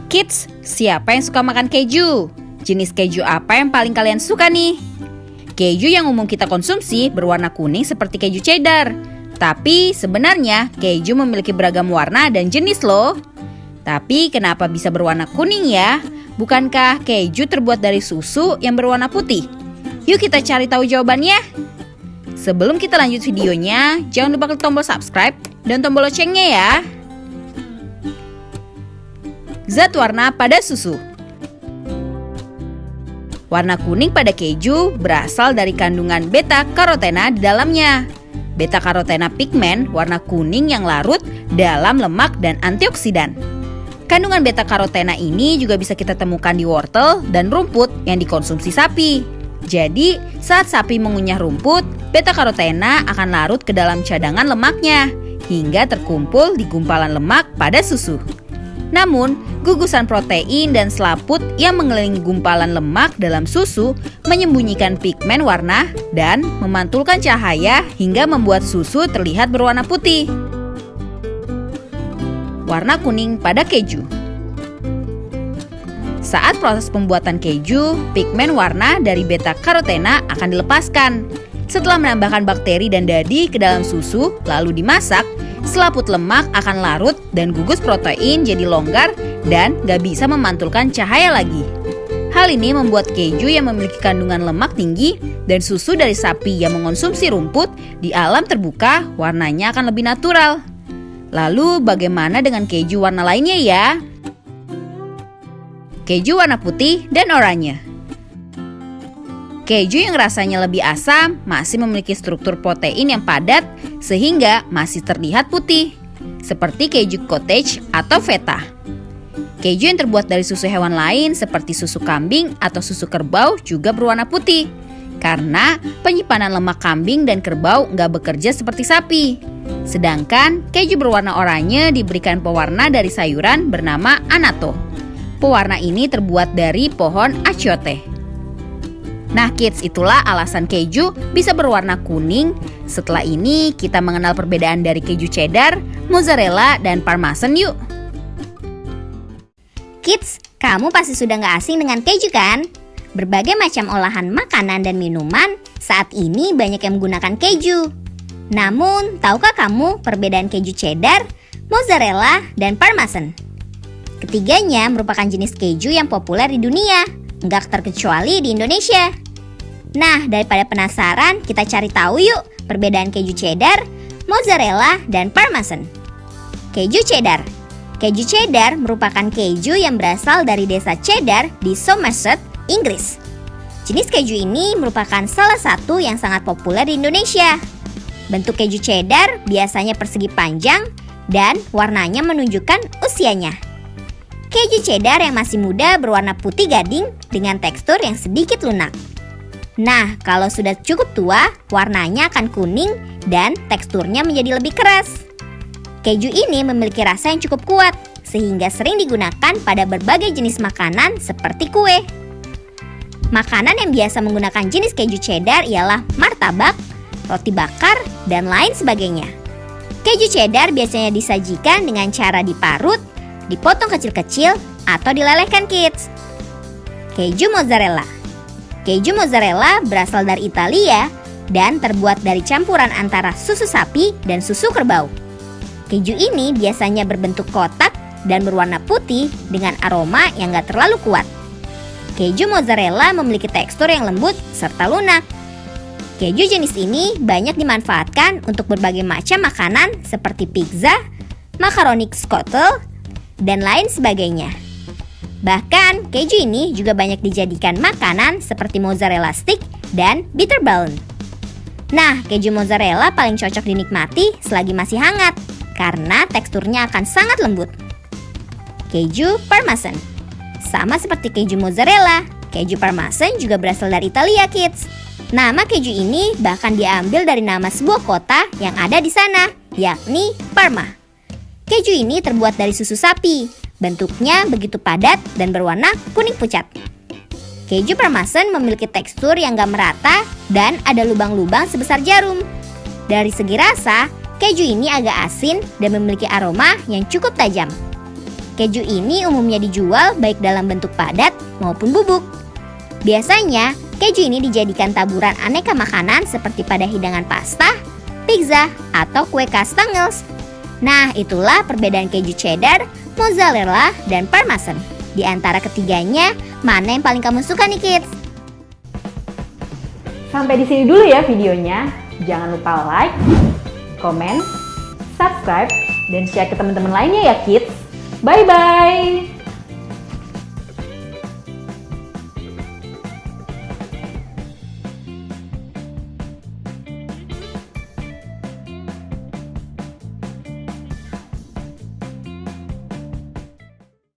Kids, siapa yang suka makan keju? Jenis keju apa yang paling kalian suka nih? Keju yang umum kita konsumsi berwarna kuning seperti keju cheddar. Tapi sebenarnya keju memiliki beragam warna dan jenis loh. Tapi kenapa bisa berwarna kuning ya? Bukankah keju terbuat dari susu yang berwarna putih? Yuk kita cari tahu jawabannya. Sebelum kita lanjut videonya, jangan lupa klik tombol subscribe dan tombol loncengnya ya. Zat warna pada susu. Warna kuning pada keju berasal dari kandungan beta-karotena di dalamnya. Beta-karotena pigmen warna kuning yang larut dalam lemak dan antioksidan. Kandungan beta-karotena ini juga bisa kita temukan di wortel dan rumput yang dikonsumsi sapi. Jadi, saat sapi mengunyah rumput, beta-karotena akan larut ke dalam cadangan lemaknya hingga terkumpul di gumpalan lemak pada susu. Namun, gugusan protein dan selaput yang mengelilingi gumpalan lemak dalam susu menyembunyikan pigmen warna dan memantulkan cahaya hingga membuat susu terlihat berwarna putih. Warna kuning pada keju. Saat proses pembuatan keju, pigmen warna dari beta-karotena akan dilepaskan. Setelah menambahkan bakteri dan dadi ke dalam susu, lalu dimasak, selaput lemak akan larut dan gugus protein jadi longgar dan gak bisa memantulkan cahaya lagi. Hal ini membuat keju yang memiliki kandungan lemak tinggi dan susu dari sapi yang mengonsumsi rumput di alam terbuka warnanya akan lebih natural. Lalu bagaimana dengan keju warna lainnya ya? Keju warna putih dan oranye. Keju yang rasanya lebih asam masih memiliki struktur protein yang padat sehingga masih terlihat putih, seperti keju cottage atau feta. Keju yang terbuat dari susu hewan lain seperti susu kambing atau susu kerbau juga berwarna putih, karena penyimpanan lemak kambing dan kerbau nggak bekerja seperti sapi. Sedangkan keju berwarna oranye diberikan pewarna dari sayuran bernama annatto. Pewarna ini terbuat dari pohon achiote. Nah kids, itulah alasan keju bisa berwarna kuning. Setelah ini kita mengenal perbedaan dari keju cheddar, mozzarella, dan parmesan yuk. Kids, kamu pasti sudah gak asing dengan keju kan? Berbagai macam olahan makanan dan minuman saat ini banyak yang menggunakan keju. Namun, tahukah kamu perbedaan keju cheddar, mozzarella, dan parmesan? Ketiganya merupakan jenis keju yang populer di dunia, nggak terkecuali di Indonesia. Nah, daripada penasaran, kita cari tahu yuk perbedaan keju cheddar, mozzarella, dan parmesan. Keju cheddar. Keju cheddar merupakan keju yang berasal dari desa Cheddar di Somerset, Inggris. Jenis keju ini merupakan salah satu yang sangat populer di Indonesia. Bentuk keju cheddar biasanya persegi panjang dan warnanya menunjukkan usianya. Keju cheddar yang masih muda berwarna putih gading dengan tekstur yang sedikit lunak. Nah, kalau sudah cukup tua, warnanya akan kuning dan teksturnya menjadi lebih keras. Keju ini memiliki rasa yang cukup kuat, sehingga sering digunakan pada berbagai jenis makanan seperti kue. Makanan yang biasa menggunakan jenis keju cheddar ialah martabak, roti bakar, dan lain sebagainya. Keju cheddar biasanya disajikan dengan cara diparut, dipotong kecil-kecil, atau dilelehkan kids. Keju mozzarella. Keju mozzarella berasal dari Italia dan terbuat dari campuran antara susu sapi dan susu kerbau. Keju ini biasanya berbentuk kotak dan berwarna putih dengan aroma yang gak terlalu kuat. Keju mozzarella memiliki tekstur yang lembut serta lunak. Keju jenis ini banyak dimanfaatkan untuk berbagai macam makanan seperti pizza, makaroni scottle, dan lain sebagainya. Bahkan keju ini juga banyak dijadikan makanan seperti mozzarella stick dan bitterballen. Nah, keju mozzarella paling cocok dinikmati selagi masih hangat karena teksturnya akan sangat lembut. Keju parmesan. Sama seperti keju mozzarella, keju parmesan juga berasal dari Italia kids. Nama keju ini bahkan diambil dari nama sebuah kota yang ada di sana, yakni Parma. Keju ini terbuat dari susu sapi. Bentuknya begitu padat dan berwarna kuning pucat. Keju parmesan memiliki tekstur yang gak merata dan ada lubang-lubang sebesar jarum. Dari segi rasa, keju ini agak asin dan memiliki aroma yang cukup tajam. Keju ini umumnya dijual baik dalam bentuk padat maupun bubuk. Biasanya, keju ini dijadikan taburan aneka makanan seperti pada hidangan pasta, pizza, atau kue kastengels. Nah, itulah perbedaan keju cheddar, mozzarella, dan parmesan. Di antara ketiganya, mana yang paling kamu suka nih, kids? Sampai di sini dulu ya videonya. Jangan lupa like, comment, subscribe, dan share ke teman-teman lainnya ya kids. Bye-bye!